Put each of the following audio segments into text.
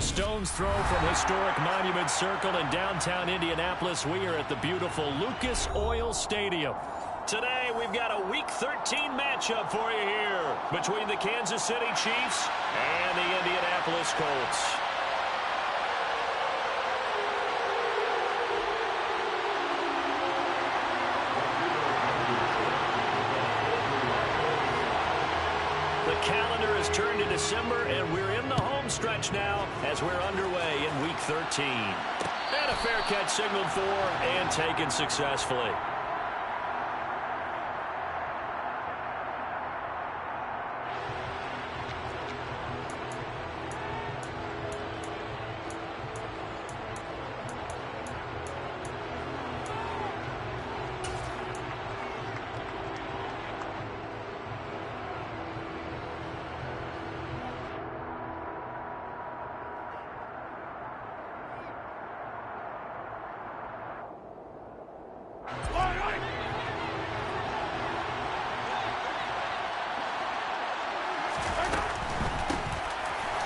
a stone's throw from historic Monument Circle in downtown Indianapolis. We are at the beautiful Lucas Oil Stadium. Today, we've got a Week 13 matchup for you here between the Kansas City Chiefs and the Indianapolis Colts. The calendar has turned to December, and we're in the home stretch now as we're underway in Week 13. And a fair catch signaled for and taken successfully.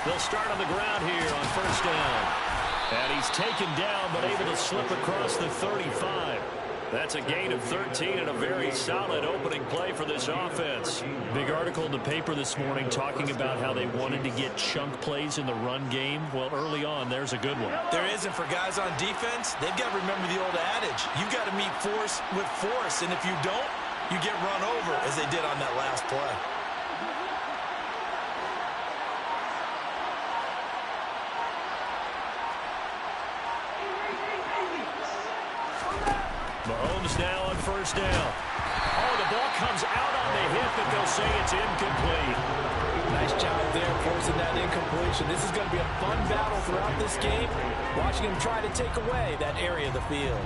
They'll start on the ground here on first down. And he's taken down but able to slip across the 35. That's a gain of 13 and a very solid opening play for this offense. Big article in the paper this morning talking about how they wanted to get chunk plays in the run game. Well, early on, there's a good one. There isn't for guys on defense. They've got to remember the old adage. You've got to meet force with force, and if you don't, you get run over, as they did on that last play. Mahomes now on first down. Oh, the ball comes out on the hit, but they'll say it's incomplete. Nice job there forcing that incompletion. This is going to be a fun battle throughout this game, watching him try to take away that area of the field.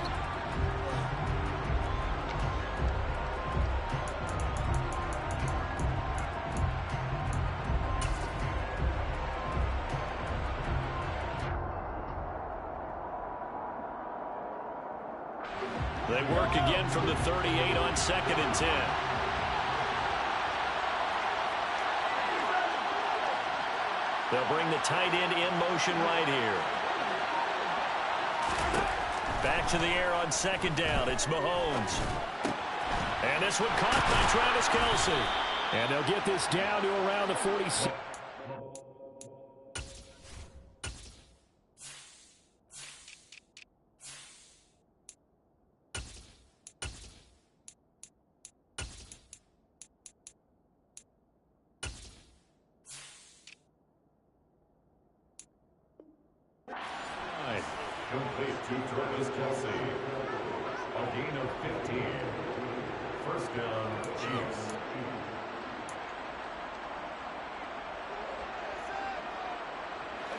They work again from the 38 on 2nd and 10. They'll bring the tight end in motion right here. Back to the air on 2nd down. It's Mahomes. And this one caught by Travis Kelce. And they'll get this down to around the 46. Complete to Travis Kelce. A gain of 15. First down, Chiefs.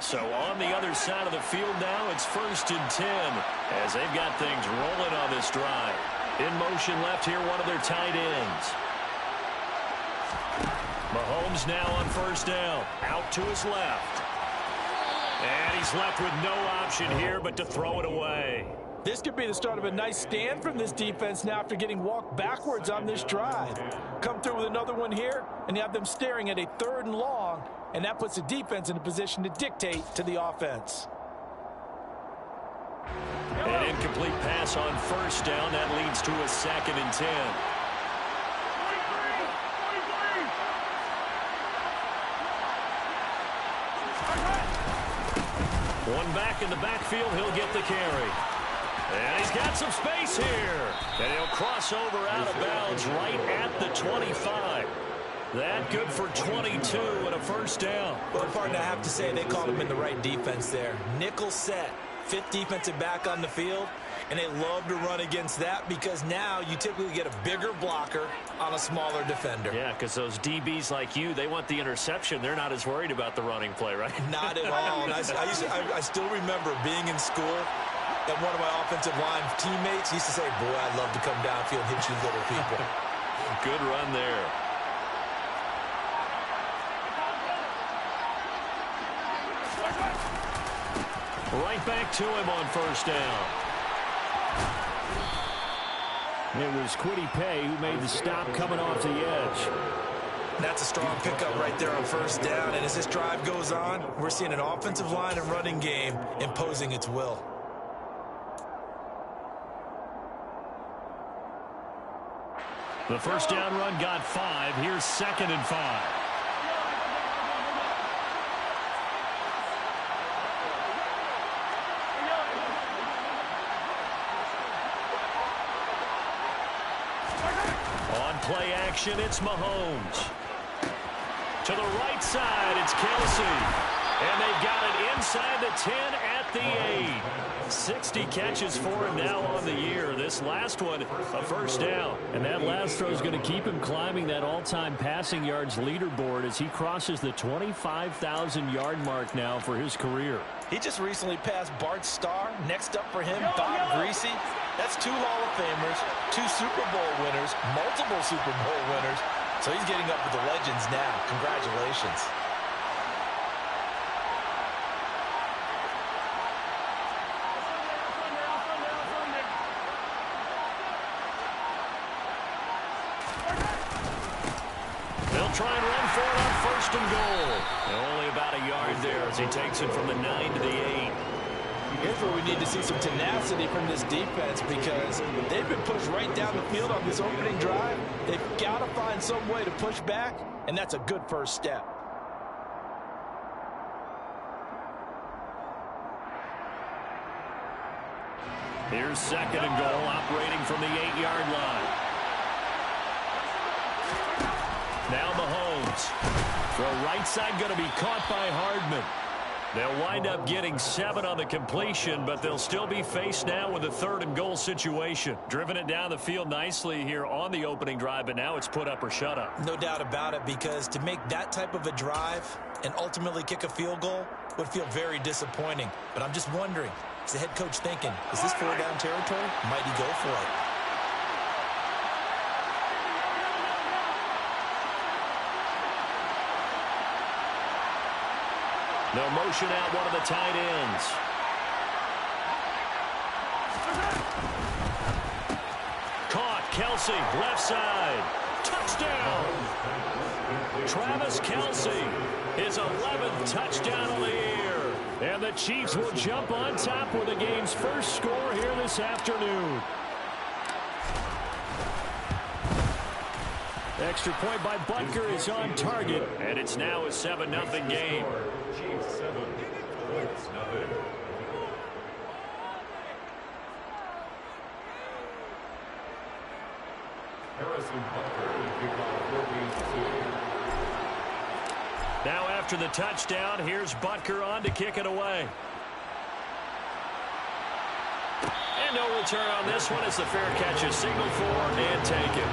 So on the other side of the field now, it's 1st and 10 as they've got things rolling on this drive. In motion left here, one of their tight ends. Mahomes now on first down. Out to his left. And he's left with no option here but to throw it away. This could be the start of a nice stand from this defense now after getting walked backwards on this drive. Come through with another one here, and you have them staring at a 3rd and long, and that puts the defense in a position to dictate to the offense. An incomplete pass on first down. That leads to a 2nd and 10. One back in the backfield, he'll get the carry. And he's got some space here. And he'll cross over out of bounds right at the 25. That good for 22 and a first down. Well, partner, I have to say they called him in the right defense there. Nickel set, 5th defensive back on the field, and they love to run against that because now you typically get a bigger blocker on a smaller defender. Yeah, because those DBs like you, they want the interception. They're not as worried about the running play, right? Not at all. And I still remember being in school, and one of my offensive line teammates used to say, boy, I'd love to come downfield and hit you little people. Good run there. Right back to him on first down. It was Kwity Paye who made the stop coming off the edge. That's a strong pickup right there on first down. And as this drive goes on, we're seeing an offensive line and running game imposing its will. The first down run got 5. Here's 2nd and 5. On play action, it's Mahomes. To the right side, it's Kelsey. And they've got it inside the 10 at the 8. 60 catches for him now on the year. This last one, a first down. And that last throw is going to keep him climbing that all-time passing yards leaderboard as he crosses the 25,000-yard mark now for his career. He just recently passed Bart Starr. Next up for him, Bob Greasy. That's 2 Hall of Famers, 2 Super Bowl winners, multiple Super Bowl winners. So he's getting up with the legends now. Congratulations. They'll try and run for it on 1st and goal. And only about a yard there as he takes it from the 9 to the 8. Here's where we need to see some tenacity from this defense because they've been pushed right down the field on this opening drive. They've got to find some way to push back, and that's a good first step. Here's 2nd and goal, operating from the 8-yard line. Now Mahomes. Throw right side going to be caught by Hardman. They'll wind up getting 7 on the completion, but they'll still be faced now with a 3rd and goal situation. Driven it down the field nicely here on the opening drive, but now it's put up or shut up. No doubt about it, because to make that type of a drive and ultimately kick a field goal would feel very disappointing. But I'm just wondering, is the head coach thinking, is this 4-down territory? Might he go for it? They'll motion out one of the tight ends. Caught, Kelsey, left side. Touchdown! Travis Kelsey, his 11th touchdown of the year. And the Chiefs will jump on top with the game's first score here this afternoon. Extra point by Butker is on target, and it's now a 7-0 game. Chiefs 7, Colts 0. Harrison Butker to kick off 14-2. Now after the touchdown, here's Butker on to kick it away. And no return on this one as the fair catch is signaled for and taken.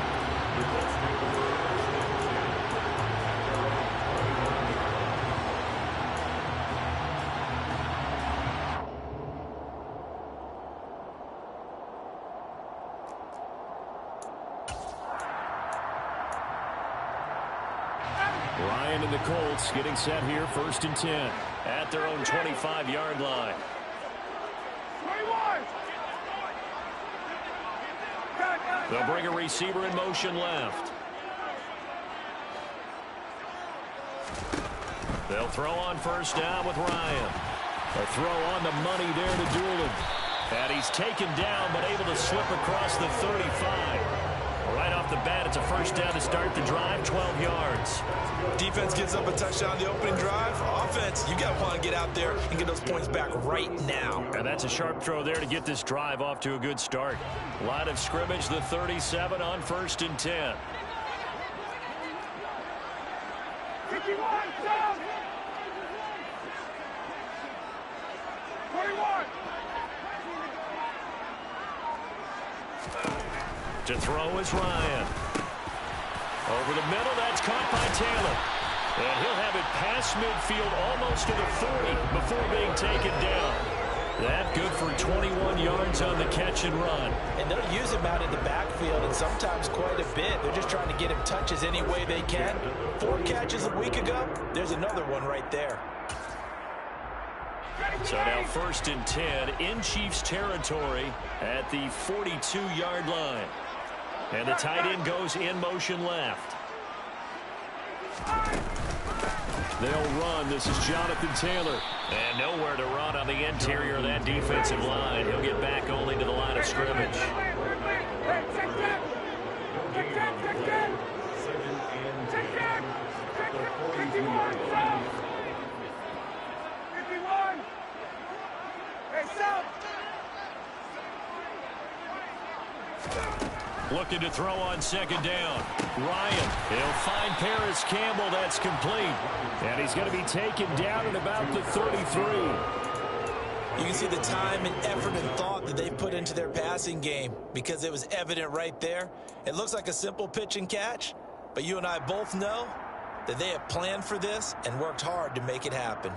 Ryan and the Colts getting set here, 1st and 10 at their own 25-yard line. They'll bring a receiver in motion left. They'll throw on 1st down with Ryan. A throw on the money there to Doolin. And he's taken down but able to slip across the 35. Right off the bat, it's a 1st down to start the drive, 12 yards. Defense gives up a touchdown on the opening drive. Offense, you got to want to get out there and get those points back right now. And that's a sharp throw there to get this drive off to a good start. Line of scrimmage, the 37 on 1st and 10. 51, down. 41. To throw is Ryan. Over the middle, that's caught by Taylor. And he'll have it past midfield almost to the 40 before being taken down. That good for 21 yards on the catch and run. And they'll use him out in the backfield and sometimes quite a bit. They're just trying to get him touches any way they can. 4 catches a week ago, there's another one right there. So now 1st and 10 in Chiefs territory at the 42-yard line. And the tight end goes in motion left. They'll run. This is Jonathan Taylor. And nowhere to run on the interior of that defensive line. He'll get back only to the line of scrimmage. Looking to throw on second down. Ryan, he'll find Paris Campbell. That's complete. And he's going to be taken down at about the 33. You can see the time and effort and thought that they put into their passing game because it was evident right there. It looks like a simple pitch and catch, but you and I both know that they have planned for this and worked hard to make it happen.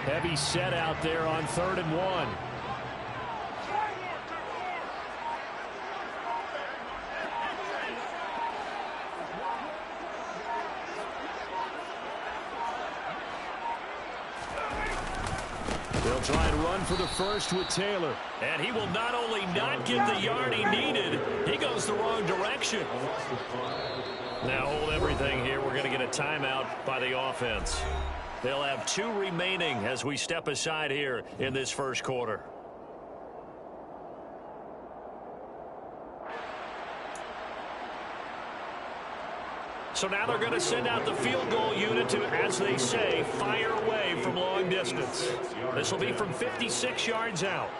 Heavy set out there on 3rd and 1. They'll try and run for the first with Taylor. And he will not only not get the yard he needed, he goes the wrong direction. Now hold everything here. We're going to get a timeout by the offense. They'll have 2 remaining as we step aside here in this first quarter. So now they're going to send out the field goal unit to, as they say, fire away from long distance. This will be from 56 yards out.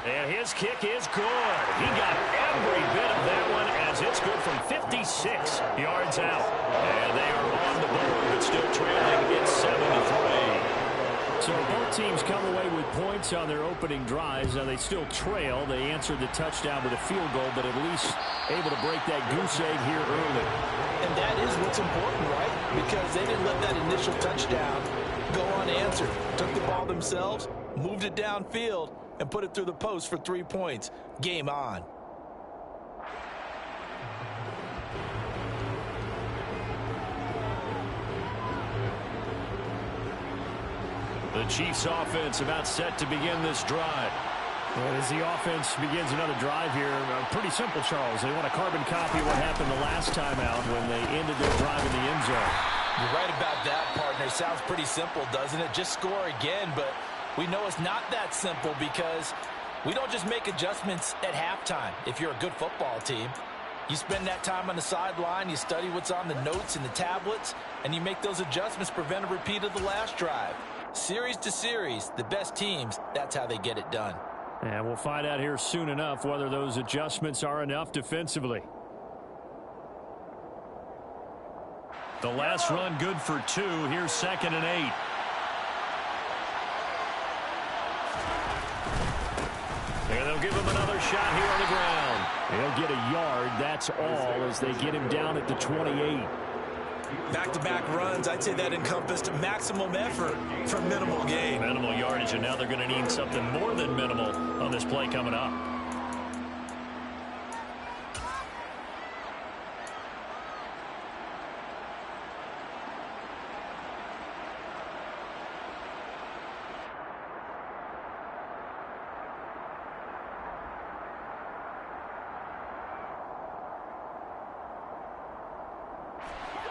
And his kick is good. He got every bit of that one as it's good from 56 yards out. And they are on the board, but still trailing. It's 7-3. So both teams come away with points on their opening drives. Now they still trail. They answered the touchdown with a field goal, but at least able to break that goose egg here early. And that is what's important, right? Because they didn't let that initial touchdown go unanswered. Took the ball themselves, moved it downfield, and put it through the post for 3 points. Game on. The Chiefs offense about set to begin this drive. And as the offense begins another drive here, pretty simple, Charles. They want a carbon copy of what happened the last time out when they ended their drive in the end zone. You're right about that, partner. Sounds pretty simple, doesn't it? Just score again, but we know it's not that simple because we don't just make adjustments at halftime if you're a good football team. You spend that time on the sideline, you study what's on the notes and the tablets, and you make those adjustments, prevent a repeat of the last drive. Series to series, the best teams, that's how they get it done. And we'll find out here soon enough whether those adjustments are enough defensively. The last run good for 2. Here's 2nd and 8. And they'll give him another shot here on the ground. He'll get a yard. That's all as they get him down at the 28. Back-to-back runs, I'd say that encompassed maximum effort for minimal gain. Minimal yardage, and now they're going to need something more than minimal on this play coming up.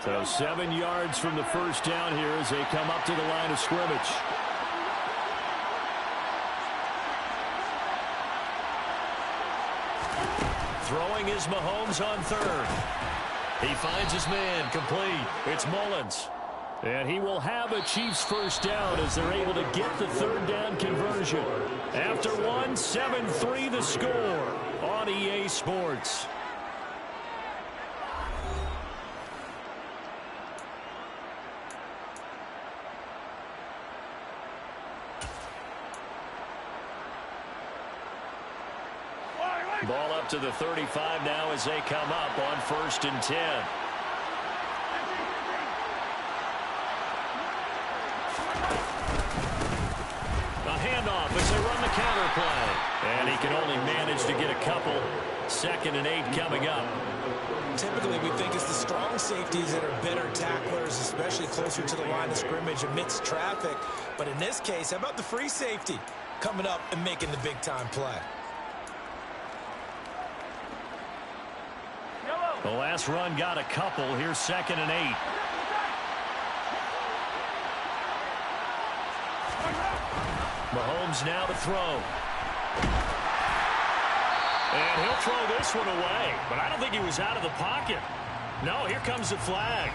So 7 yards from the first down here as they come up to the line of scrimmage. Throwing is Mahomes on 3rd. He finds his man, complete. It's Mullins. And he will have a Chiefs first down as they're able to get the 3rd down conversion. After 1, 7-3 the score on EA Sports. Ball up to the 35 now as they come up on 1st and 10. run the counter play. And he can only manage to get a couple. 2nd and 8 coming up. Typically, we think it's the strong safeties that are better tacklers, especially closer to the line of scrimmage amidst traffic. But in this case, how about the free safety coming up and making the big-time play? The last run got a couple. Here's 2nd and 8. Mahomes now to throw. And he'll throw this one away. But I don't think he was out of the pocket. No, here comes the flag.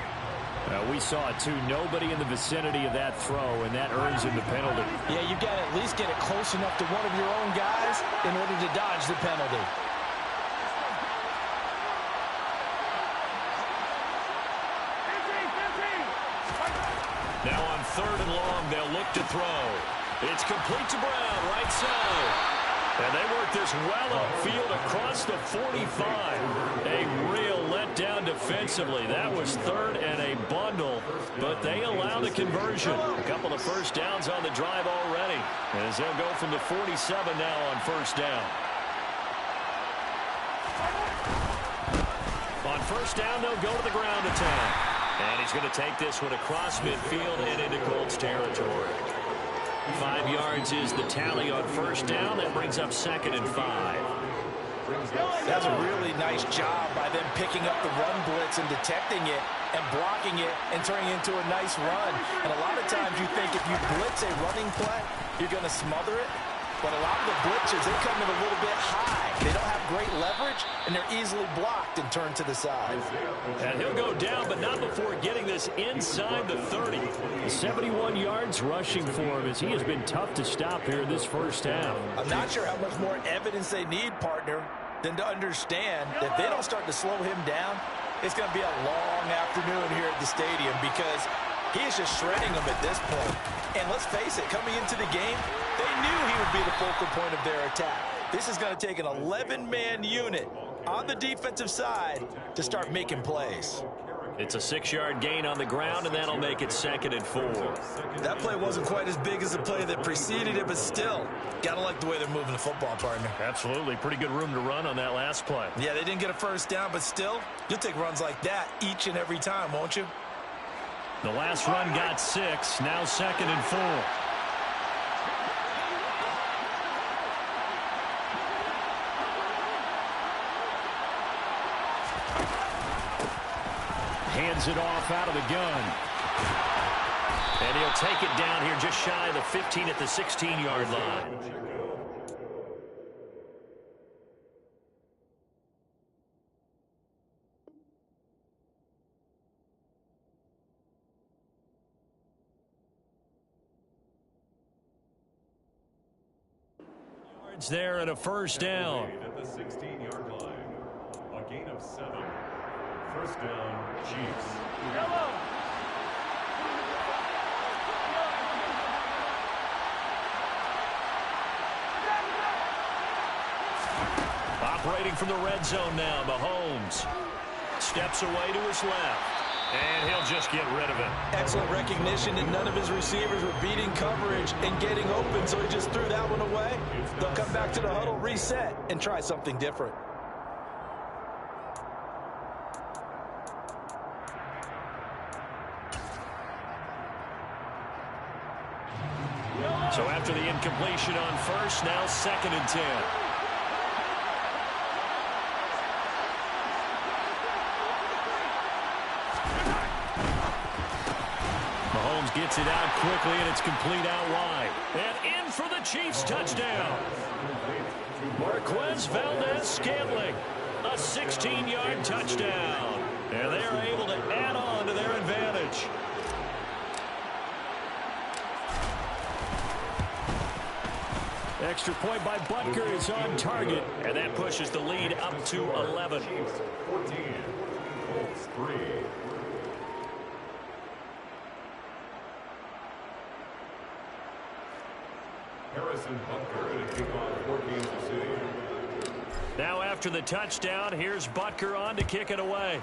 We saw it, too. Nobody in the vicinity of that throw, and that earns him the penalty. Yeah, you've got to at least get it close enough to one of your own guys in order to dodge the penalty. Now on 3rd and long, they'll look to throw. It's complete to Brown, right side. And they work this well upfield across the 45. A real letdown defensively. That was 3rd and a bundle, but they allow the conversion. A couple of first downs on the drive already, as they'll go from the 47 now on 1st down. On 1st down, they'll go to the ground attack. And he's going to take this one across midfield and into Colts territory. 5 yards is the tally on 1st down. That brings up 2nd and 5. That's a really nice job by them picking up the run blitz and detecting it and blocking it and turning it into a nice run. And a lot of times you think if you blitz a running play, you're going to smother it. But a lot of the blitzers, they come in a little bit high. They don't have great leverage, and they're easily blocked and turned to the side. And he'll go down, but not before getting this inside the 30. 71 yards rushing for him, as he has been tough to stop here in this 1st half. I'm not sure how much more evidence they need, partner, than to understand that if they don't start to slow him down, it's going to be a long afternoon here at the stadium because he is just shredding them at this point. And let's face it, coming into the game, they knew he would be the focal point of their attack. This is going to take an 11-man unit on the defensive side to start making plays. It's a 6-yard gain on the ground, and that'll make it 2nd and 4. That play wasn't quite as big as the play that preceded it, but still, got to like the way they're moving the football, partner. Absolutely. Pretty good room to run on that last play. Yeah, they didn't get a 1st down, but still, you'll take runs like that each and every time, won't you? The last run got 6. Now 2nd and 4. Hands it off out of the gun. And he'll take it down here just shy of the 15 at the 16-yard line. Yards there and a 1st down. At the 16-yard line. A gain of 7. 1st down, Chiefs. Operating from the red zone now, Mahomes steps away to his left, and he'll just get rid of it. Excellent recognition that none of his receivers were beating coverage and getting open, so he just threw that one away. They'll come back to the huddle, reset, and try something different. So after the incompletion on 1st, now 2nd and 10. Mahomes gets it out quickly, and it's complete out wide. And in for the Chiefs touchdown. Marquez Valdez-Scantling, a 16-yard touchdown. And they're able to add on to their advantage. Extra point by Butker is on target, and that pushes the lead up to 11. 14, Colts 3. Harrison Butker to kick off for Kansas City. Now after the touchdown, here's Butker on to kick it away.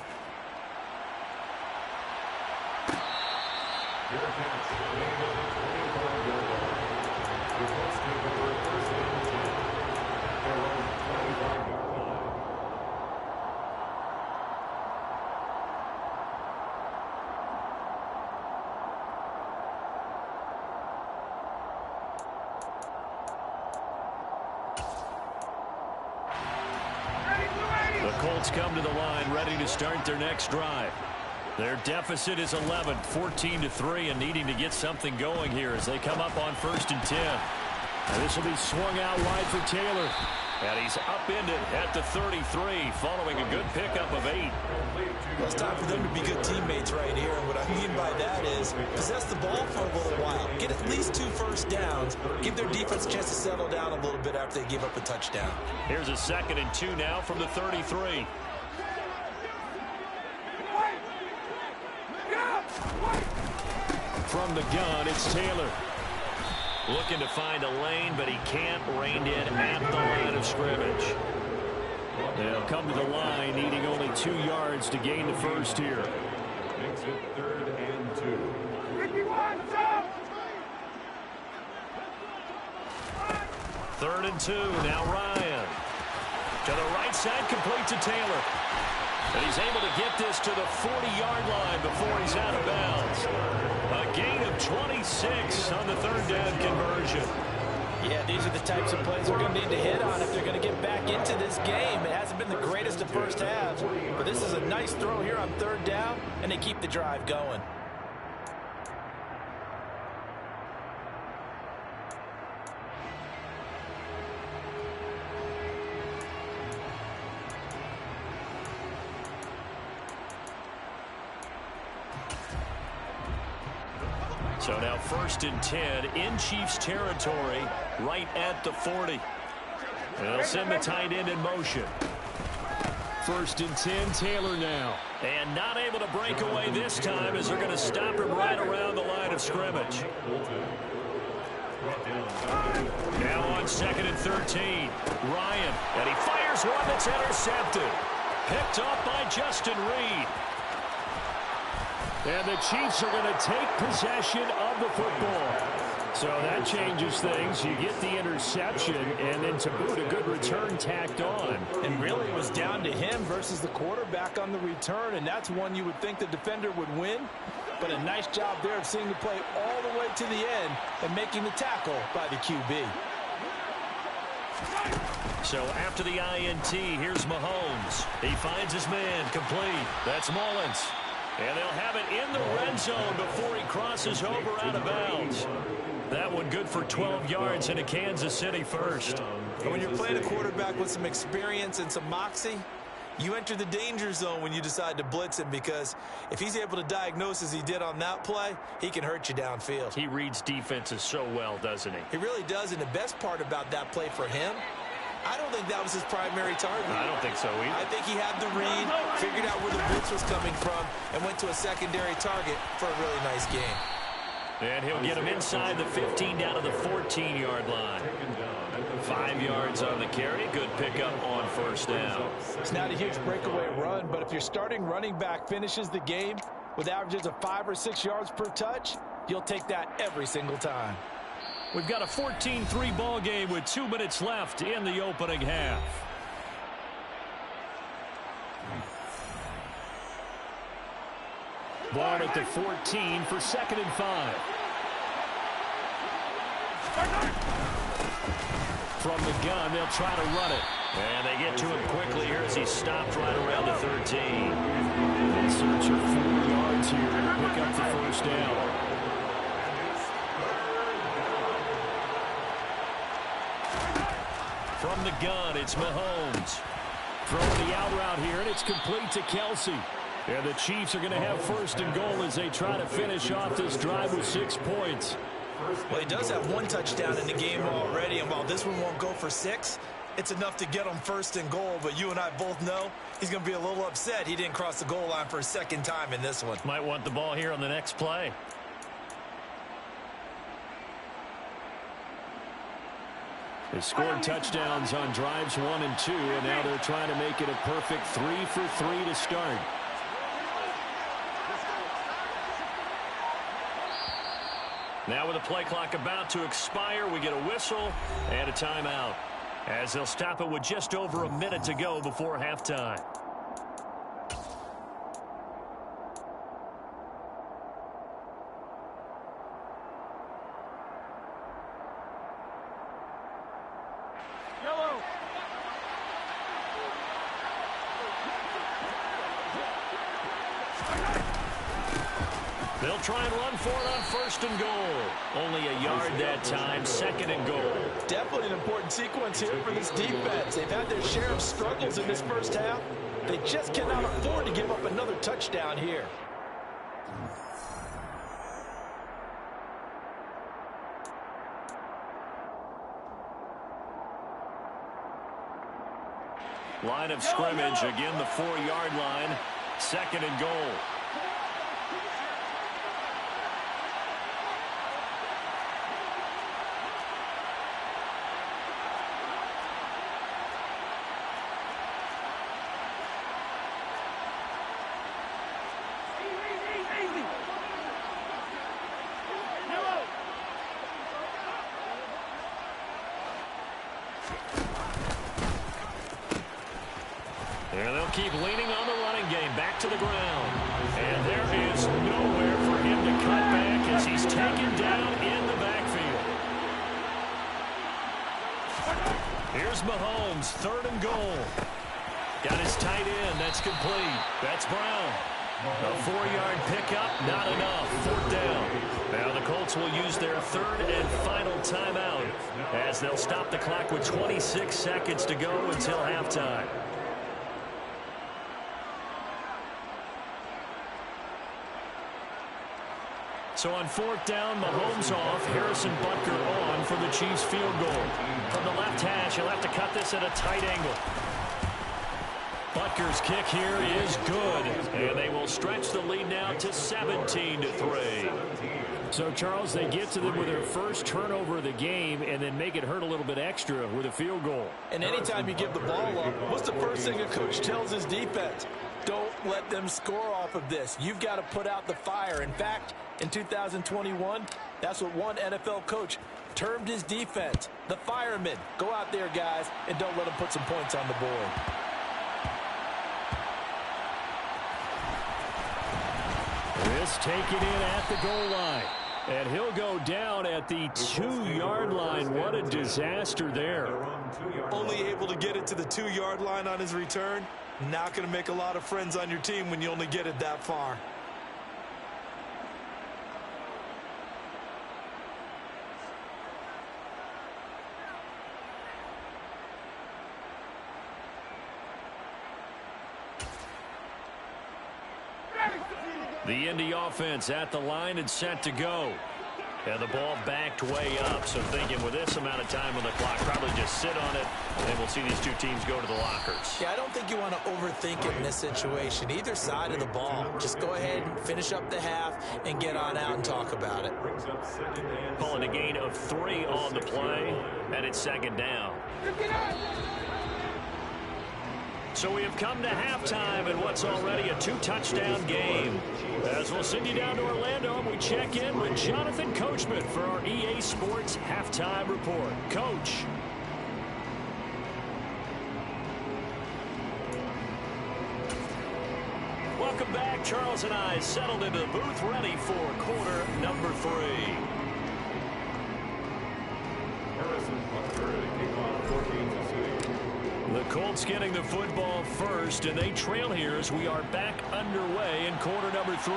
The Colts take over first and 10. Their own 25-yard line. The Colts come to the line ready to start their next drive. Their deficit is 11, 14-3, and needing to get something going here as they come up on 1st and 10. And this will be swung out wide for Taylor. And he's upended at the 33, following a good pickup of 8. Well, it's time for them to be good teammates right here. And what I mean by that is possess the ball for a little while. Get at least 2 first downs. Give their defense a chance to settle down a little bit after they give up a touchdown. Here's a 2nd and 2 now from the 33. From the gun, it's Taylor. Looking to find a lane, but he can't. Reined in at the line of scrimmage. They'll come to the line, needing only 2 yards to gain the first here. Makes it 3rd and 2. 3rd and 2, now Ryan. To the right side, complete to Taylor. And he's able to get this to the 40-yard line before he's out of bounds. A gain of 26 on the 3rd down conversion. Yeah, these are the types of plays they're going to need to hit on if they're going to get back into this game. It hasn't been the greatest of first halves, but this is a nice throw here on 3rd down, and they keep the drive going. So now 1st and 10 in Chiefs territory, right at the 40. They'll send the tight end in motion. 1st and 10, Taylor now. And not able to break away this time as they're going to stop him right around the line of scrimmage. Now on 2nd and 13, Ryan. And he fires one that's intercepted. Picked off by Justin Reed. And the Chiefs are going to take possession of the football. So that changes things. You get the interception, and then to boot, a good return tacked on. And really, it was down to him versus the quarterback on the return, and that's one you would think the defender would win. But a nice job there of seeing the play all the way to the end and making the tackle by the QB. So after the INT, here's Mahomes. He finds his man complete. That's Mullins. And they'll have it in the red zone before he crosses over out of bounds. That one good for 12 yards into Kansas City first. And when you're playing a quarterback with some experience and some moxie, you enter the danger zone when you decide to blitz him, because if he's able to diagnose as he did on that play, he can hurt you downfield. He reads defenses so well, doesn't he? He really does, and the best part about that play for him, I don't think that was his primary target. I don't think so either. I think he had the read, figured out where the blitz was coming from, and went to a secondary target for a really nice game. And he'll get him inside the 15 down to the 14-yard line. 5 yards on the carry. Good pickup on 1st down. It's not a huge breakaway run, but if your starting running back finishes the game with averages of 5 or 6 yards per touch, you'll take that every single time. We've got a 14-3 ball game with 2 minutes left in the opening half. Ball at the 14 for 2nd and 5. From the gun, they'll try to run it. And they get to him quickly here as he stopped right around the 13. They search for 4 yards here to pick up the 1st down. From the gun, it's Mahomes. Throwing the out route here, and it's complete to Kelsey. And the Chiefs are going to have 1st and goal as they try to finish off this drive with 6 points. Well, he does have 1 touchdown in the game already, and while this one won't go for 6, it's enough to get him 1st and goal. But you and I both know he's going to be a little upset he didn't cross the goal line for a 2nd time in this one. Might want the ball here on the next play. They scored touchdowns on drives 1 and 2, and now they're trying to make it a perfect 3 for 3 to start. Now with the play clock about to expire, we get a whistle and a timeout, as they'll stop it with just over a minute to go before halftime. They'll try and run for it on 1st and goal. Only a yard that time, 2nd and goal. Definitely an important sequence here for this defense. They've had their share of struggles in this first half. They just cannot afford to give up another touchdown here. Line of scrimmage, again the 4-yard line, 2nd and goal. And they'll keep leaning on the running game, back to the ground. And there is nowhere for him to cut back as he's taken down in the backfield. Here's Mahomes, 3rd and goal. Got his tight end, that's complete. That's Brown. A 4-yard pickup, not enough. 4th down. Now the Colts will use their 3rd and final timeout as they'll stop the clock with 26 seconds to go until halftime. So on 4th down, Mahomes off, Harrison Butker on for the Chiefs field goal. From the left hash, he'll have to cut this at a tight angle. Butker's kick here is good, and they will stretch the lead now to 17-3. So, Charles, they get to them with their first turnover of the game and then make it hurt a little bit extra with a field goal. And anytime you give the ball up, what's the first thing a coach tells his defense? Don't let them score off of this. You've got to put out the fire. In fact, in 2021, that's what one NFL coach termed his defense, the firemen. Go out there, guys, and don't let them put some points on the board. This taken in at the goal line. And he'll go down at the 2-yard line. What a disaster there. Only able to get it to the 2-yard line on his return. Not going to make a lot of friends on your team when you only get it that far. The Indy offense at the line and set to go. And the ball backed way up. So thinking with this amount of time on the clock, probably just sit on it, and we'll see these two teams go to the lockers. Yeah, I don't think you want to overthink it in this situation. Either side of the ball. Just go ahead and finish up the half and get on out and talk about it. Calling a gain of 3 on the play, and it's 2nd down. So we have come to halftime in what's already a 2-touchdown game. As we'll send you down to Orlando, and we check in with Jonathan Coachman for our EA Sports Halftime Report. Coach. Welcome back. Charles and I settled into the booth, ready for quarter number 3. Harrison Butker to kick off 14-6. The Colts getting the football first, and they trail here as we are back underway in quarter number 3.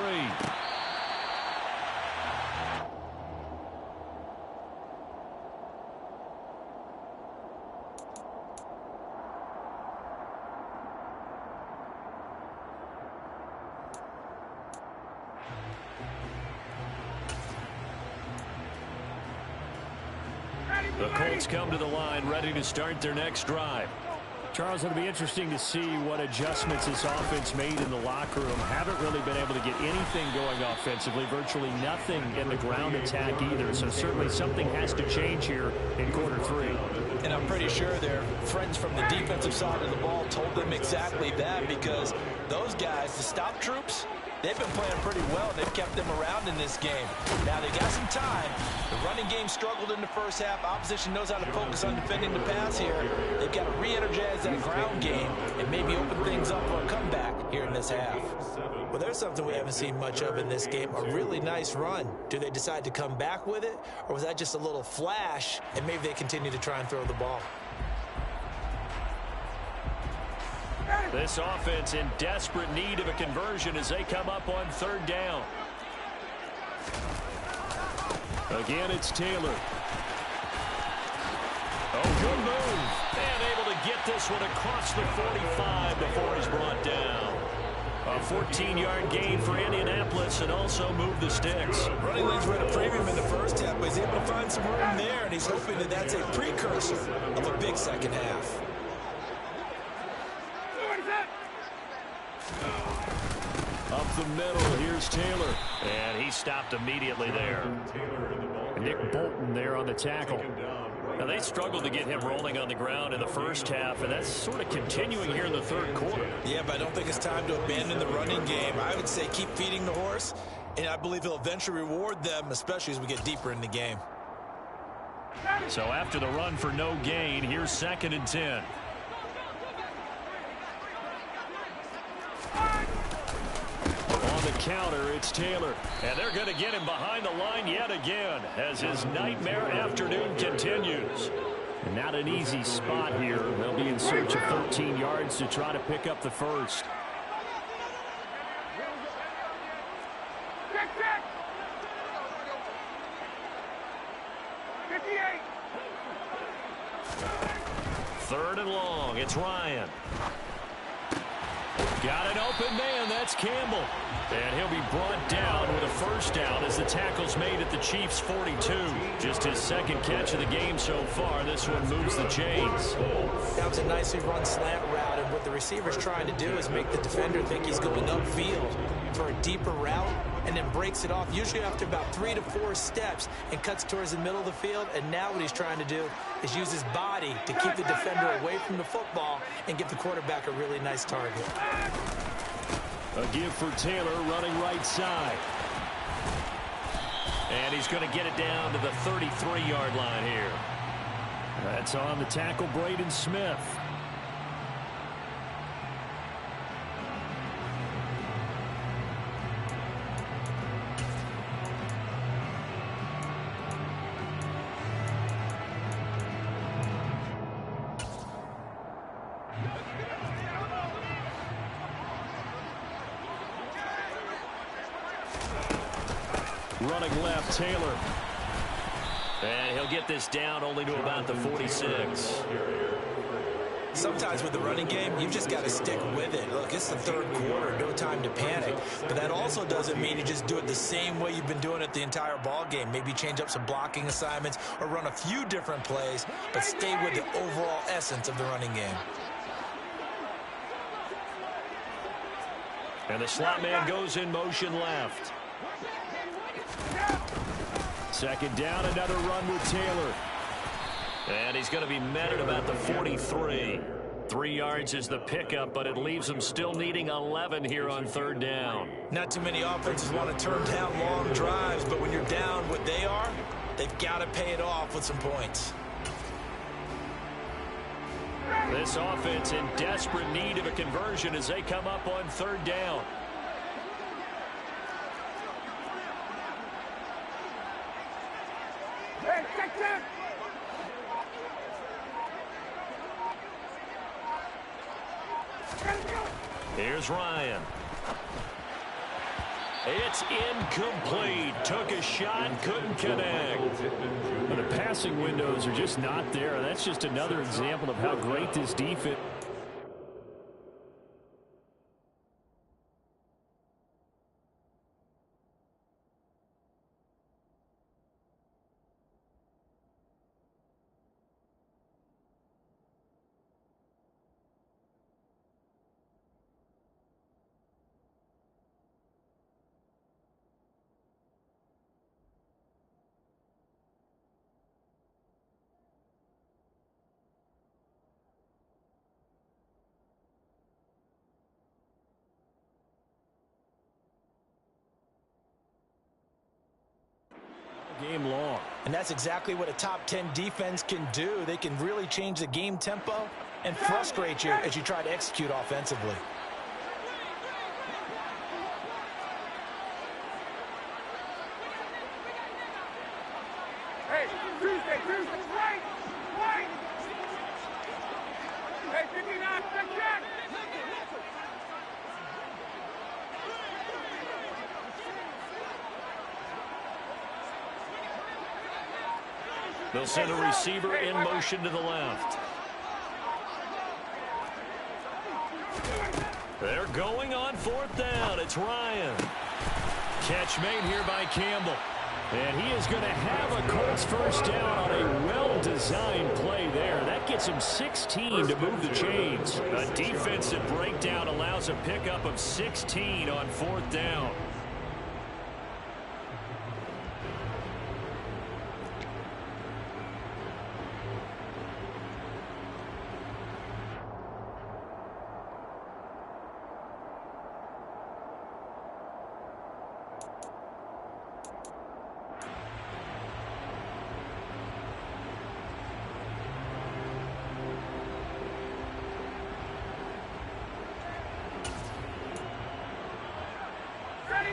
The Colts come to the line ready to start their next drive. Charles, it'll be interesting to see what adjustments this offense made in the locker room. Haven't really been able to get anything going offensively, virtually nothing in the ground attack either. So certainly something has to change here in quarter 3. And I'm pretty sure their friends from the defensive side of the ball told them exactly that, because those guys, the stop troops, They've been playing pretty well. They've kept them around in this game. Now, they've got some time. The running game struggled in the first half. Opposition knows how to focus on defending the pass here. They've got to re-energize that ground game and maybe open things up for a comeback here in this half. Well, there's something we haven't seen much of in this game, a really nice run. Do they decide to come back with it, or was that just a little flash, and maybe they continue to try and throw the ball? This offense in desperate need of a conversion as they come up on third down. Again, it's Taylor. Oh, good move. And able to get this one across the 45 before he's brought down. A 14-yard gain for Indianapolis and also move the sticks. Running lanes were at a premium in the first half, but he's able to find some room there, and he's hoping that that's a precursor of a big second half. Up the middle, here's Taylor. And he stopped immediately there. Nick Bolton there on the tackle. Now, they struggled to get him rolling on the ground in the first half, and that's sort of continuing here in the third quarter. Yeah, but I don't think it's time to abandon the running game. I would say keep feeding the horse, and I believe he'll eventually reward them, especially as we get deeper in the game. So after the run for no gain, here's 2nd and 10. On the counter, it's Taylor. And they're going to get him behind the line yet again as his nightmare afternoon continues. And not an easy spot here. They'll be in search of 13 yards to try to pick up the first. Third and long, it's Ryan. Got an open man, that's Campbell. And he'll be brought down with a first down as the tackle's made at the Chiefs' 42. Just his second catch of the game so far. This one moves the chains. That was a nicely run slant route, and what the receiver's trying to do is make the defender think he's going upfield for a deeper route, and then breaks it off, usually after about 3 to 4 steps, and cuts towards the middle of the field. And now what he's trying to do is use his body to keep the defender away from the football and give the quarterback a really nice target. A give for Taylor running right side. And he's going to get it down to the 33-yard line here. That's on the tackle, Braden Smith. Running left, Taylor. And he'll get this down only to about the 46. Sometimes with the running game, you've just got to stick with it. Look, it's the third quarter, no time to panic. But that also doesn't mean you just do it the same way you've been doing it the entire ball game. Maybe change up some blocking assignments or run a few different plays, but stay with the overall essence of the running game. And the slot man goes in motion left. Second down, another run with Taylor. And he's going to be met at about the 43. 3 yards is the pickup, but it leaves him still needing 11 here on third down. Not too many offenses want to turn down long drives, but when you're down what they are, they've got to pay it off with some points. This offense in desperate need of a conversion as they come up on third down. Here's Ryan. It's incomplete. Took a shot, couldn't connect. Well, the passing windows are just not there. That's just another example of how great this defense. And that's exactly what a top 10 defense can do. They can really change the game tempo and frustrate you as you try to execute offensively. Hey, Tuesday, wait! Wait! Hey, 59, check! They'll send a receiver in motion to the left. They're going on fourth down. It's Ryan. Catch made here by Campbell. And he is going to have a Colts first down on a well-designed play there. That gets him 16 to move the chains. A defensive breakdown allows a pickup of 16 on fourth down.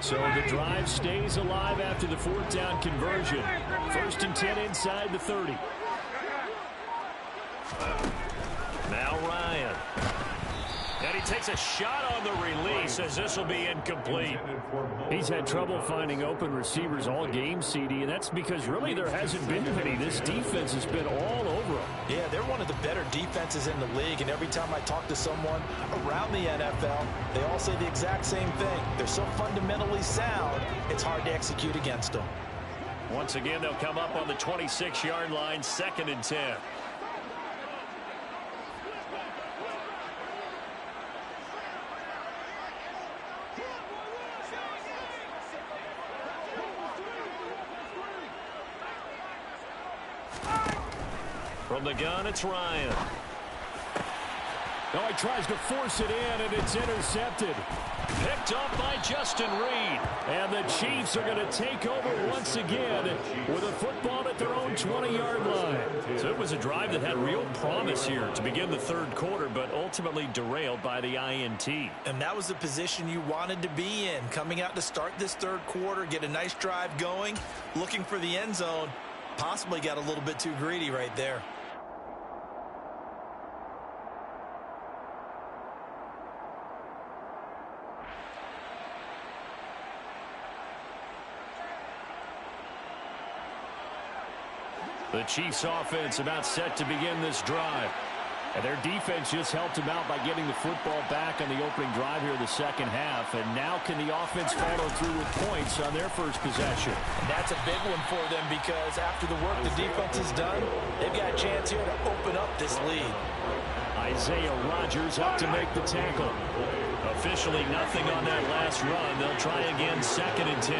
So the drive stays alive after the fourth down conversion. 1st and 10 inside the 30. Now Ryan. And he takes a shot on the release as this will be incomplete. He's had trouble finding open receivers all game, CD, and that's because really there hasn't been many. This defense has been all over them. Yeah, they're one of the better defenses in the league, and every time I talk to someone around the NFL, they all say the exact same thing. They're so fundamentally sound, it's hard to execute against them. Once again, they'll come up on the 26-yard line, 2nd and 10. From the gun, it's Ryan. Now he tries to force it in, and it's intercepted. Picked up by Justin Reed. And the Chiefs are going to take over once again with a football at their own 20-yard line. So it was a drive that had real promise here to begin the third quarter, but ultimately derailed by the INT. And that was the position you wanted to be in, coming out to start this third quarter, get a nice drive going, looking for the end zone. Possibly got a little bit too greedy right there. The Chiefs offense about set to begin this drive. And their defense just helped them out by getting the football back on the opening drive here in the second half. And now can the offense follow through with points on their first possession? And that's a big one for them because after the work the defense has done, they've got a chance here to open up this lead. Isaiah Rodgers up to make the tackle. Officially nothing on that last run. They'll try again, 2nd and 10.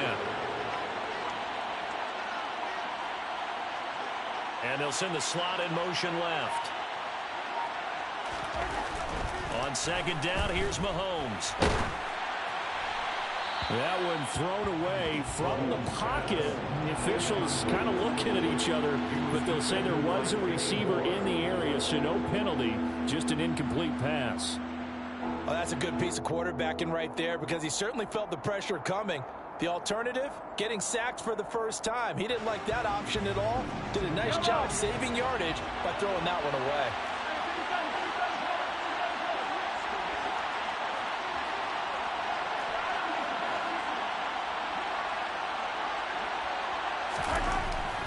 And they'll send the slot in motion left. On 2nd down, here's Mahomes. That one thrown away from the pocket. The officials kind of looking at each other, but they'll say there was a receiver in the area, so no penalty, just an incomplete pass. Well, that's a good piece of quarterbacking right there because he certainly felt the pressure coming. The alternative, getting sacked for the first time. He didn't like that option at all. Did a nice job saving yardage by throwing that one away.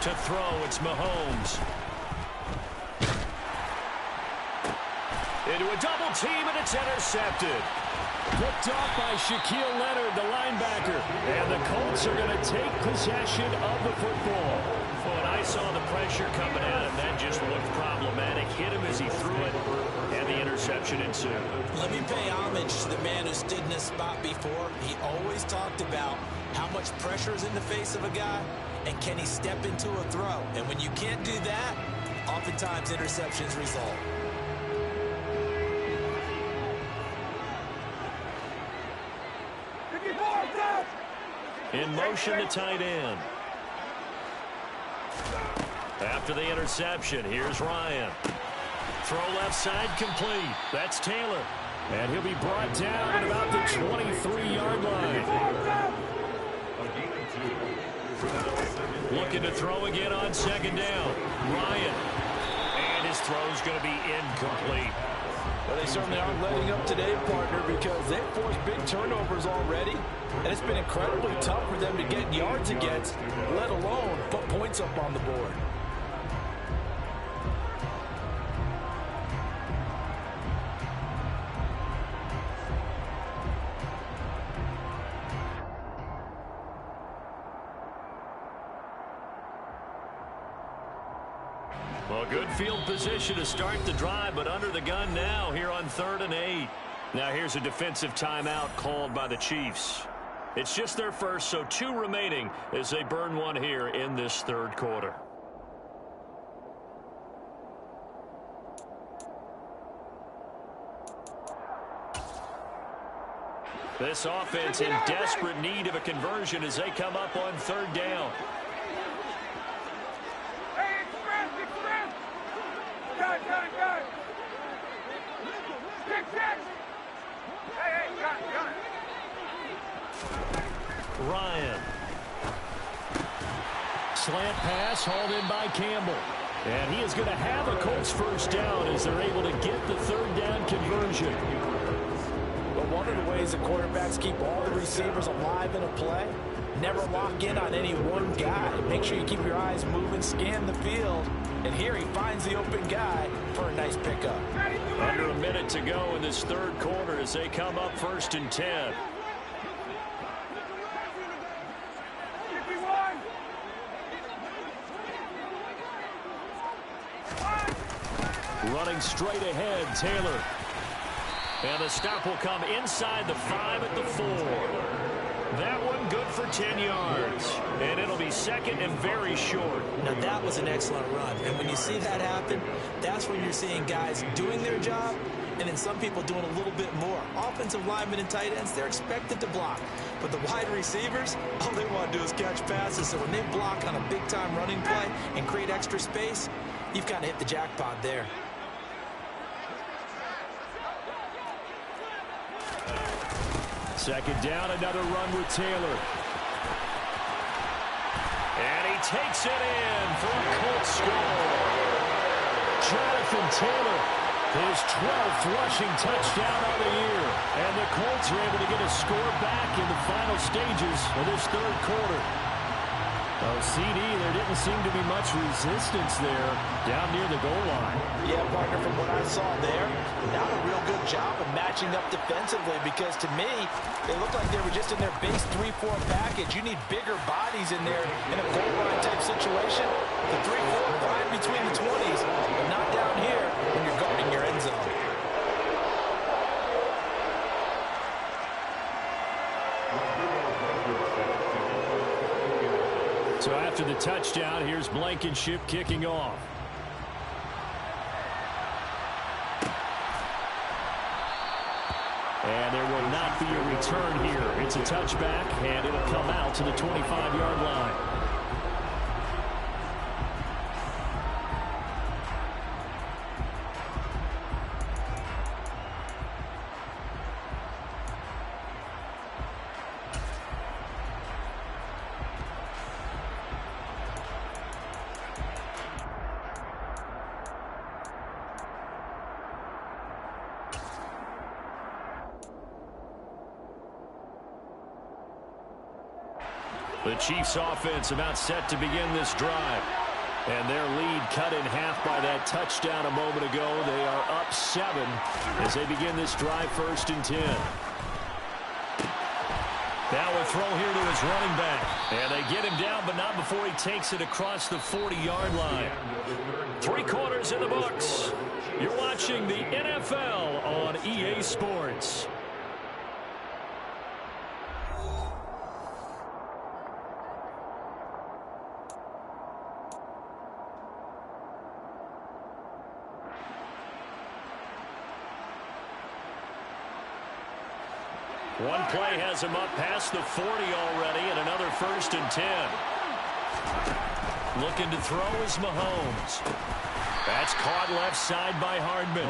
To throw, it's Mahomes. Into a double team, and it's intercepted. Picked off by Shaquille Leonard, the linebacker. And the Colts are going to take possession of the football. Well, and I saw the pressure coming at him. That just looked problematic. Hit him as he threw it, and the interception ensued. Let me pay homage to the man who stood in this spot before. He always talked about how much pressure is in the face of a guy, and can he step into a throw. And when you can't do that, oftentimes interceptions result. In motion, the tight end. After the interception, here's Ryan. Throw left side complete. That's Taylor. And he'll be brought down at about the 23-yard line. Looking to throw again on second down. Ryan. And his throw's going to be incomplete. Well, they certainly aren't letting up today, partner, because they've forced big turnovers already. And it's been incredibly tough for them to get yards against, let alone put points up on the board. Well, good field position to start the drive, but under the gun now here on 3rd and 8. Now here's a defensive timeout called by the Chiefs. It's just their first, so 2 remaining as they burn one here in this 3rd quarter. This offense in desperate need of a conversion as they come up on 3rd down. Ryan. Slant pass hauled in by Campbell. And he is going to have a Colts first down as they're able to get the 3rd down conversion. But one of the ways the quarterbacks keep all the receivers alive in a play, never lock in on any one guy. Make sure you keep your eyes moving, scan the field. And here he finds the open guy for a nice pickup. Under a minute to go in this 3rd quarter as they come up 1st and 10. Running straight ahead, Taylor. And the stop will come inside the 5 at the 4. That one good for 10 yards. And it'll be 2nd and very short. Now that was an excellent run. And when you see that happen, that's when you're seeing guys doing their job and then some people doing a little bit more. Offensive linemen and tight ends, they're expected to block. But the wide receivers, all they want to do is catch passes. So when they block on a big-time running play and create extra space, you've kind of hit the jackpot there. Second down, another run with Taylor. And he takes it in for a Colts score. Jonathan Taylor, his 12th rushing touchdown of the year. And the Colts are able to get a score back in the final stages of this 3rd quarter. Oh, CD, there didn't seem to be much resistance there down near the goal line. Yeah, partner, from what I saw there, not a real good job of matching up defensively because to me, it looked like they were just in their base 3-4 package. You need bigger bodies in there in a goal line type situation. The 3-4 fine between the 20s, but not down here when you're guarding your end zone. So after the touchdown, here's Blankenship kicking off. And there will not be a return here. It's a touchback, and it'll come out to the 25-yard line. The Chiefs offense about set to begin this drive. And their lead cut in half by that touchdown a moment ago. They are up 7 as they begin this drive 1st and 10. Now a throw here to his running back. And they get him down, but not before he takes it across the 40-yard line. 3 quarters in the books. You're watching the NFL on EA Sports. One play has him up past the 40 already, and another 1st and 10. Looking to throw is Mahomes. That's caught left side by Hardman.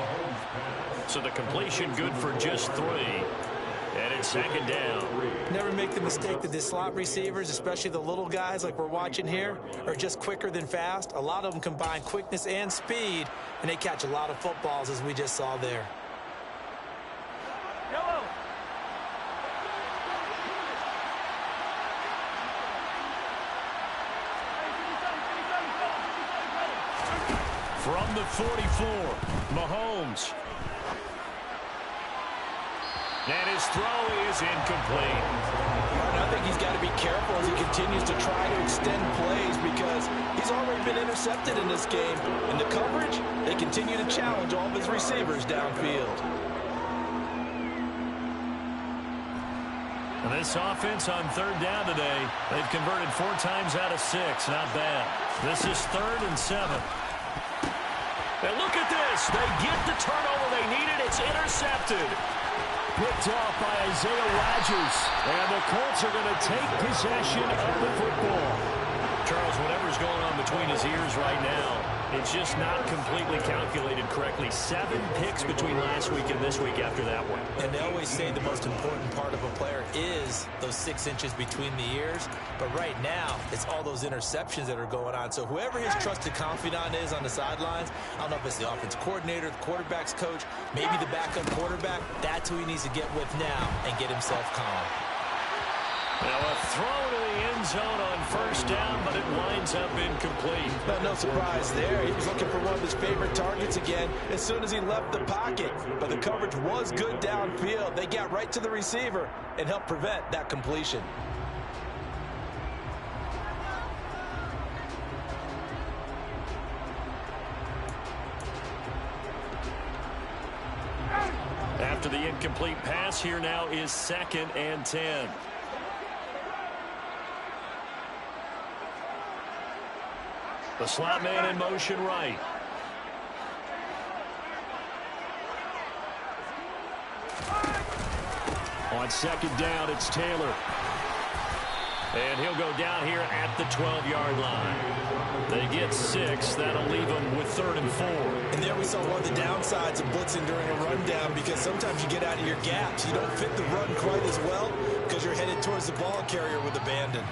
So the completion good for just 3. And it's second down. Never make the mistake that the slot receivers, especially the little guys like we're watching here, are just quicker than fast. A lot of them combine quickness and speed, and they catch a lot of footballs, as we just saw there. From the 44, Mahomes. And his throw is incomplete. And I think he's got to be careful as he continues to try to extend plays because he's already been intercepted in this game. And the coverage, they continue to challenge all of his receivers downfield. And this offense on third down today, they've converted 4 times out of 6. Not bad. This is 3rd and 7. And look at this. They get the turnover they needed. It's intercepted. Picked off by Isaiah Rodgers. And the Colts are going to take possession of the football. Charles, whatever's going on between his ears right now, it's just not completely calculated correctly. 7 picks between last week and this week after that one. And they always say the most important part of a player is those 6 inches between the ears. But right now, it's all those interceptions that are going on. So whoever his trusted confidant is on the sidelines, I don't know if it's the offense coordinator, the quarterback's coach, maybe the backup quarterback, that's who he needs to get with now and get himself calm. Now a throw to the end zone on first down, but it winds up incomplete. No surprise there. He was looking for one of his favorite targets again as soon as he left the pocket. But the coverage was good downfield. They got right to the receiver and helped prevent that completion. After the incomplete pass, here now is 2nd and 10. The slot man in motion right. On 2nd down, it's Taylor. And he'll go down here at the 12-yard line. They get 6. That'll leave them with 3rd and 4. And there we saw one of the downsides of blitzing during a rundown because sometimes you get out of your gaps. You don't fit the run quite as well because you're headed towards the ball carrier with abandon.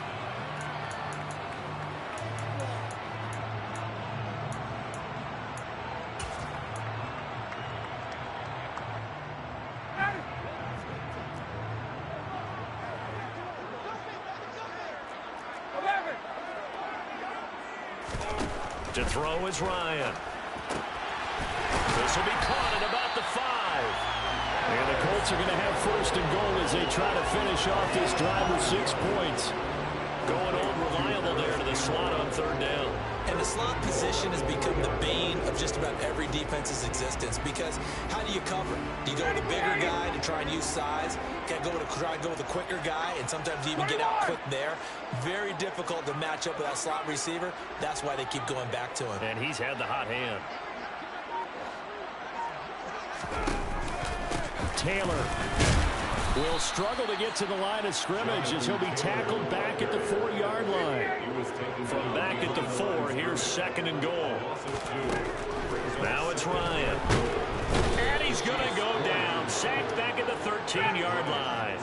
To throw is Ryan. This will be caught at about the 5. And the Colts are going to have 1st and goal as they try to finish off this drive with 6 points. Going on reliable there to the slot on 3rd down. And the slot position has become the bane of just about every defense's existence because how do you cover? Do you go with a bigger guy to try and use size? Try to go with a quicker guy and sometimes you even get out quick there. Very difficult to match up with that slot receiver. That's why they keep going back to him. And he's had the hot hand. Taylor will struggle to get to the line of scrimmage as he'll be tackled back at the 4-yard line. From back at the 4, here's 2nd and goal. Now it's Ryan. And he's going to go down. Sacked back at the 13-yard line.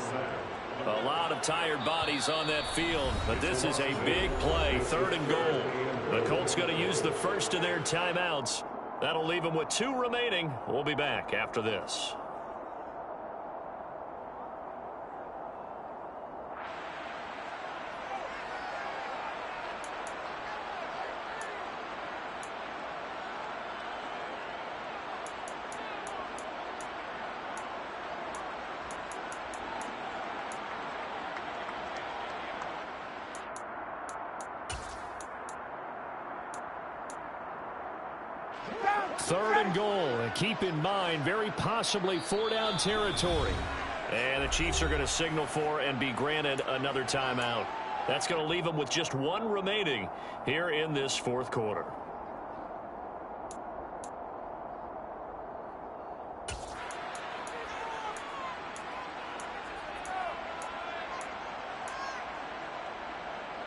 A lot of tired bodies on that field, but this is a big play. 3rd and goal. The Colts going to use the first of their timeouts. That'll leave them with 2 remaining. We'll be back after this. Third and goal. And keep in mind, very possibly 4-down territory. And the Chiefs are going to signal for and be granted another timeout. That's going to leave them with just 1 remaining here in this 4th quarter.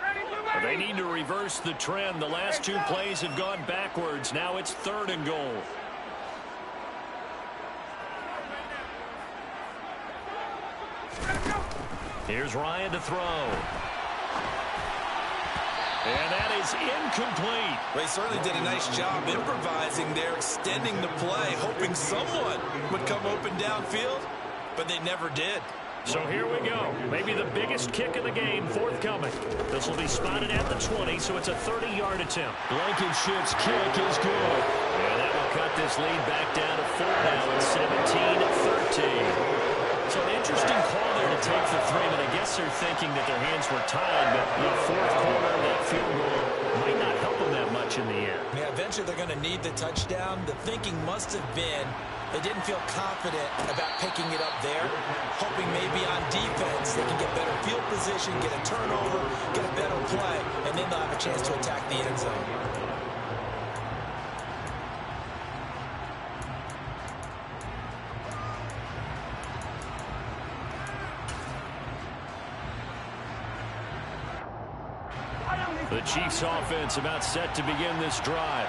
Ready, move They need to reverse the trend. The last two plays have gone backwards. Now it's 3rd and goal. Here's Ryan to throw. And that is incomplete. They certainly did a nice job improvising there, extending the play, hoping someone would come open downfield, but they never did. So here we go. Maybe the biggest kick of the game forthcoming. This will be spotted at the 20, so it's a 30-yard attempt. Blankenship's kick is good. And that will cut this lead back down to 4 now. It's 17-13. So an interesting call there to take the 3, but I guess they're thinking that their hands were tied, but the 4th quarter, that field goal might not help them that much in the end. Yeah, eventually they're going to need the touchdown. The thinking must have been they didn't feel confident about picking it up there, hoping maybe on defense they can get better field position, get a turnover, get a better play, and then they'll have a chance to attack the end zone. The Chiefs offense about set to begin this drive.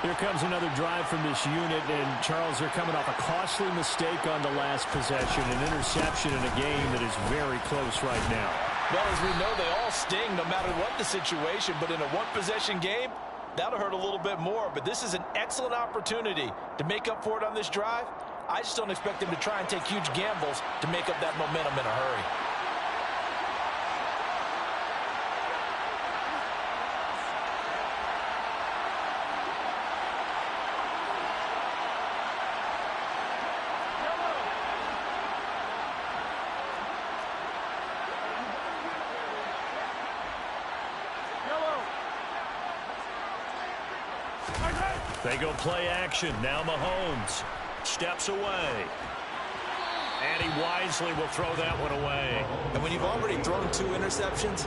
Here comes another drive from this unit, and Charles, they're coming off a costly mistake on the last possession, an interception in a game that is very close right now. Well, as we know, they all sting no matter what the situation, but in a one-possession game, that'll hurt a little bit more. But this is an excellent opportunity to make up for it on this drive. I just don't expect them to try and take huge gambles to make up that momentum in a hurry. They go play action. Now Mahomes steps away. And he wisely will throw that one away. And when you've already thrown 2 interceptions,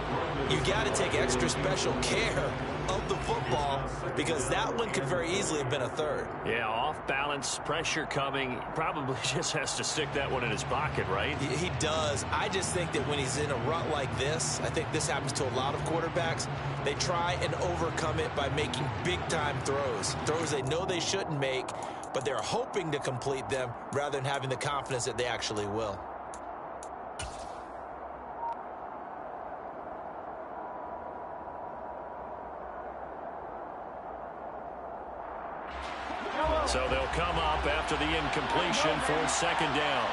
you got to take extra special care of the football because that one could very easily have been a 3rd. Yeah, off balance, pressure coming. Probably just has to stick that one in his pocket, right? He does. I just think that when he's in a rut like this, I think this happens to a lot of quarterbacks, they try and overcome it by making big-time throws. Throws they know they shouldn't make, but they're hoping to complete them rather than having the confidence that they actually will. So they'll come up after the incompletion for 2nd down.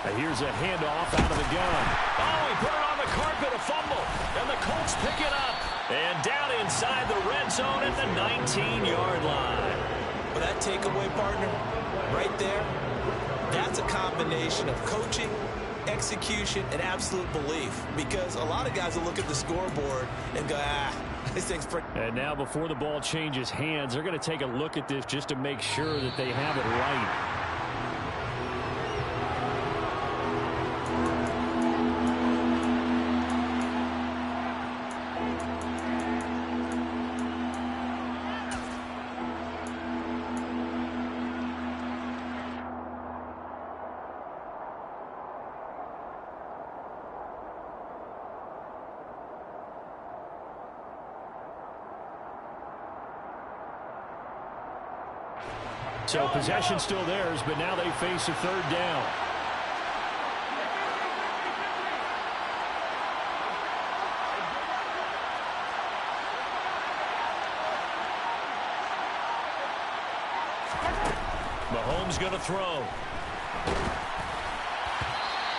And here's a handoff out of the gun. Oh, he put it on the carpet, a fumble. And the Colts pick it up. And down inside the red zone at the 19-yard line. But that takeaway, partner, right there, that's a combination of coaching, execution, and absolute belief. Because a lot of guys will look at the scoreboard and go, this thing's pretty. And now before the ball changes hands, they're going to take a look at this just to make sure that they have it right. So possession still theirs, but now they face a 3rd down. Mahomes going to throw.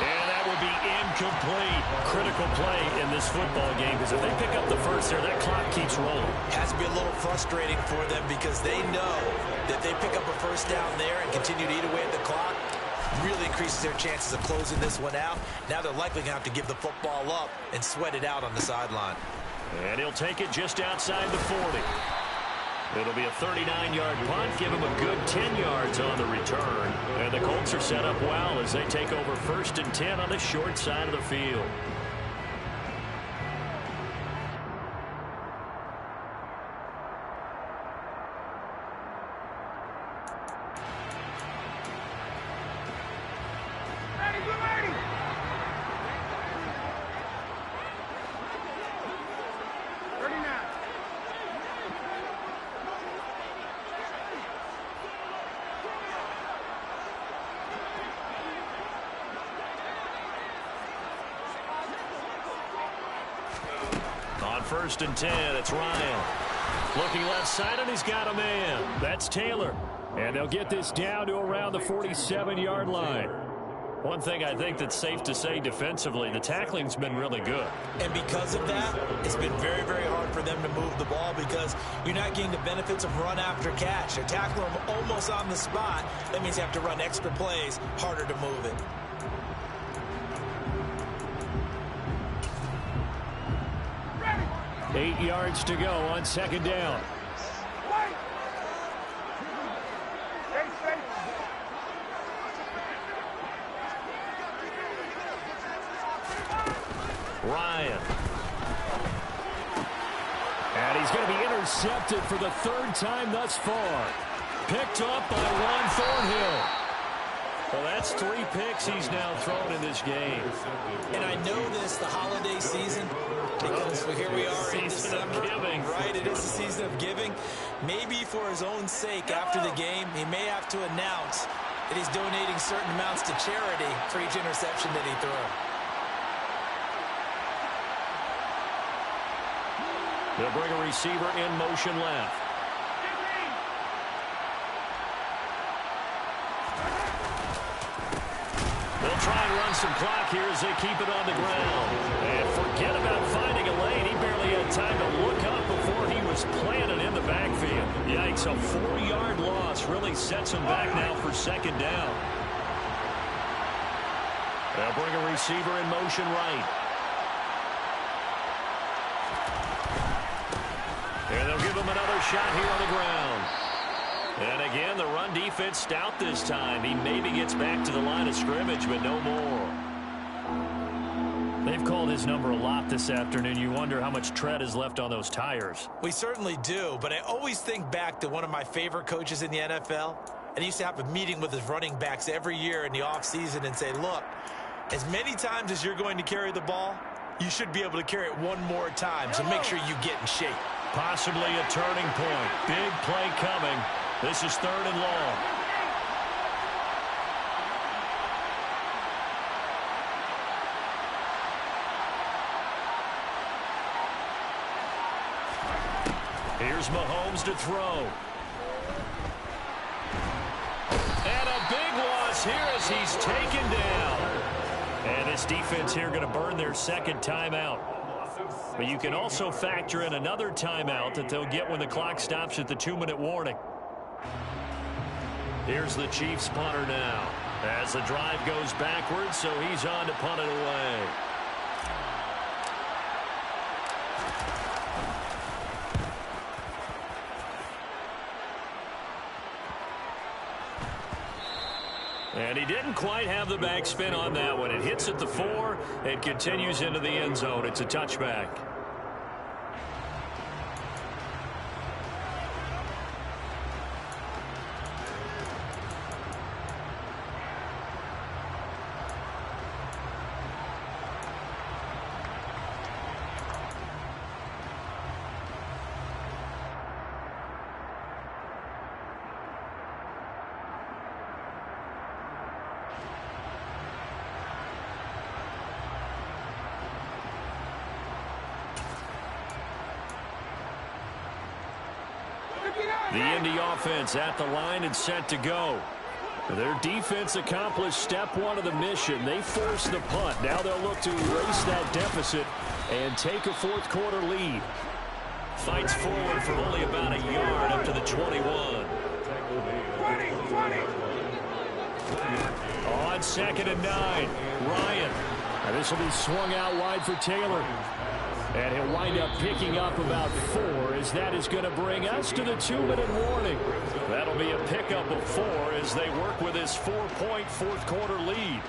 And that will be incomplete. Critical play in this football game because if they pick up the first there, that clock keeps rolling. It has to be a little frustrating for them because they know that they pick up a first down there and continue to eat away at the clock, really increases their chances of closing this one out. Now they're likely going to have to give the football up and sweat it out on the sideline. And he'll take it just outside the 40. It'll be a 39-yard punt, give him a good 10 yards on the return. And the Colts are set up well as they take over 1st and 10 on the short side of the field. Ready, 1st and 10. It's Ryan. Looking left side, and he's got a man. That's Taylor. And they'll get this down to around the 47-yard line. One thing I think that's safe to say defensively, the tackling's been really good. And because of that, it's been very, very hard for them to move the ball because you're not getting the benefits of run after catch. They tackle them almost on the spot. That means you have to run extra plays, harder to move it. Ready. 8 yards to go on 2nd down. Wait. Stay safe. Ryan. And he's going to be intercepted for the 3rd time thus far. Picked up by Juan Thornhill. Well, that's 3 picks he's now thrown in this game. And I know this, the holiday season, because here we are in December. Season of giving. Right, it is the season of giving. Maybe for his own sake after the game, he may have to announce that he's donating certain amounts to charity for each interception that he throws. They'll bring a receiver in motion left. They'll try and run some clock here as they keep it on the ground. And forget about finding a lane. He barely had time to look up before he was planted in the backfield. Yikes, a 4-yard loss really sets him back now for 2nd down. They'll bring a receiver in motion right. And they'll give him another shot here on the ground. And again, the run defense stout this time. He maybe gets back to the line of scrimmage, but no more. They've called his number a lot this afternoon. You wonder how much tread is left on those tires. We certainly do, but I always think back to one of my favorite coaches in the NFL. And he used to have a meeting with his running backs every year in the offseason and say, look, as many times as you're going to carry the ball, you should be able to carry it one more time, so make sure you get in shape. Possibly a turning point. Big play coming. This is 3rd and long. Here's Mahomes to throw. And a big loss here as he's taken down. And this defense here going to burn their 2nd timeout. But you can also factor in another timeout that they'll get when the clock stops at the 2-minute warning. Here's the Chiefs punter now as the drive goes backwards, so he's on to punt it away. And he didn't quite have the backspin on that one. It hits at the 4 and continues into the end zone. It's a touchback. The Indy offense at the line and set to go. Their defense accomplished step 1 of the mission. They forced the punt. Now they'll look to erase that deficit and take a 4th quarter lead. Fights forward for only about a yard up to the 21. 20. On 2nd and 9, Ryan. And this will be swung out wide for Taylor. And he'll wind up picking up about 4 as that is going to bring us to the 2-minute warning. That'll be a pickup of 4 as they work with his 4-point 4th quarter lead.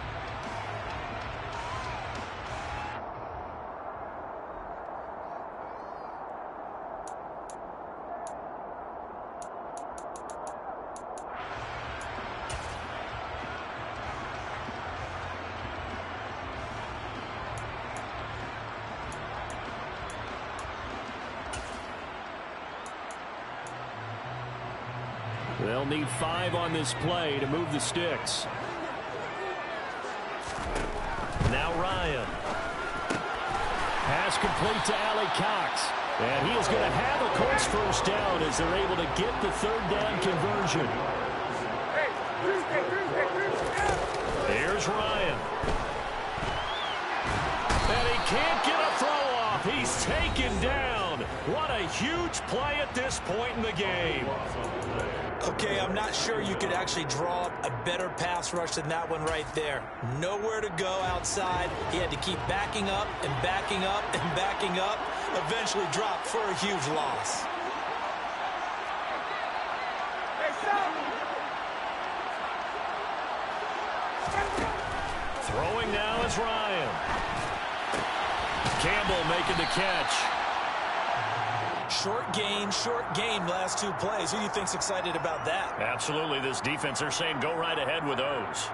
They'll need 5 on this play to move the sticks. Now Ryan. Pass complete to Ali Cox. And he is going to have a Colts first down as they're able to get the third down conversion. Here's Ryan. And he can't get a throw off. He's taken down. What a huge play at this point in the game. Okay, I'm not sure you could actually draw up a better pass rush than that one right there. Nowhere to go outside. He had to keep backing up and backing up and backing up. Eventually dropped for a huge loss. Throwing now is Ryan. Campbell making the catch. Short gain, last two plays. Who do you think's excited about that? Absolutely, this defense, they're saying go right ahead with those.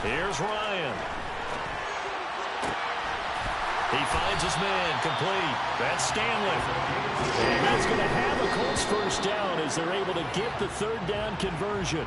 Here's Ryan. He finds his man, complete. That's Stanley. And he's going to have a Colts first down as they're able to get the third down conversion.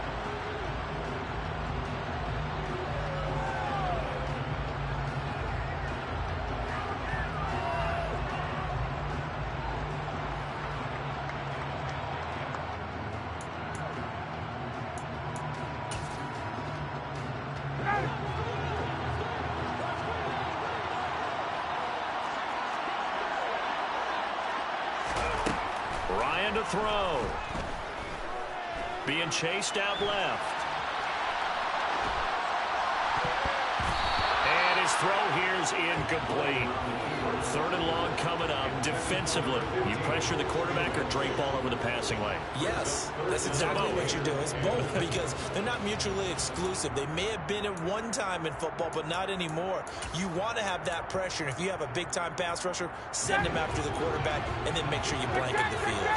Ryan to throw. Being chased out left. And his throw here's incomplete. Third and long coming up. Defensively, you pressure the quarterback or drape all over the passing lane? Yes, that's exactly what you do. It's both because they're not mutually exclusive. They may have been at one time in football, but not anymore. You want to have that pressure. And if you have a big-time pass rusher, send him after the quarterback and then make sure you blanket the field.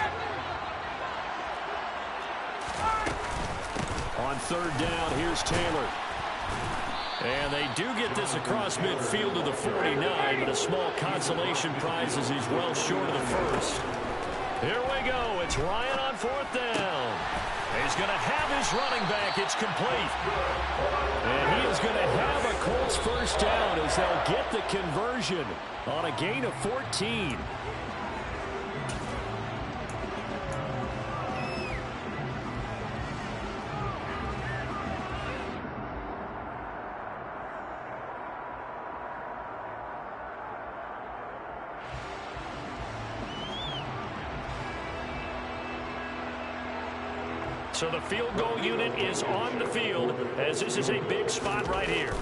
On third down, here's Taylor. And they do get this across midfield to the 49, but a small consolation prize as he's well short of the first. Here we go. It's Ryan on fourth down. He's going to have his running back. It's complete. And he is going to have a Colts first down as they'll get the conversion on a gain of 14. So the field goal unit is on the field as this is a big spot right here.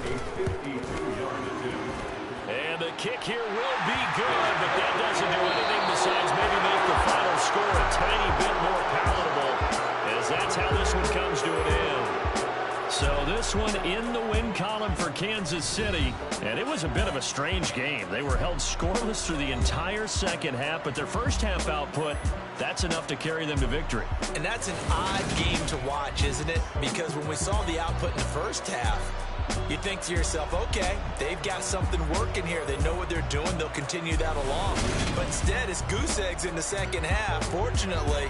And the kick here will be good, but that doesn't do anything besides maybe make the final score a tiny bit more palatable, as that's how this one comes to an end. So this one in the win column for Kansas City, and it was a bit of a strange game. They were held scoreless through the entire second half, but their first half output, that's enough to carry them to victory. And that's an odd game to watch, isn't it? Because when we saw the output in the first half, you think to yourself, okay, they've got something working here. They know what they're doing. They'll continue that along. But instead, it's goose eggs in the second half. Fortunately,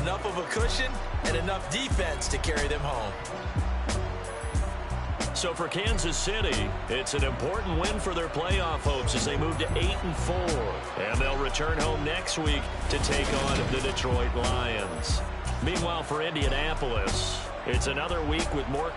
enough of a cushion and enough defense to carry them home. So for Kansas City, it's an important win for their playoff hopes as they move to 8-4. And they'll return home next week to take on the Detroit Lions. Meanwhile, for Indianapolis, it's another week with more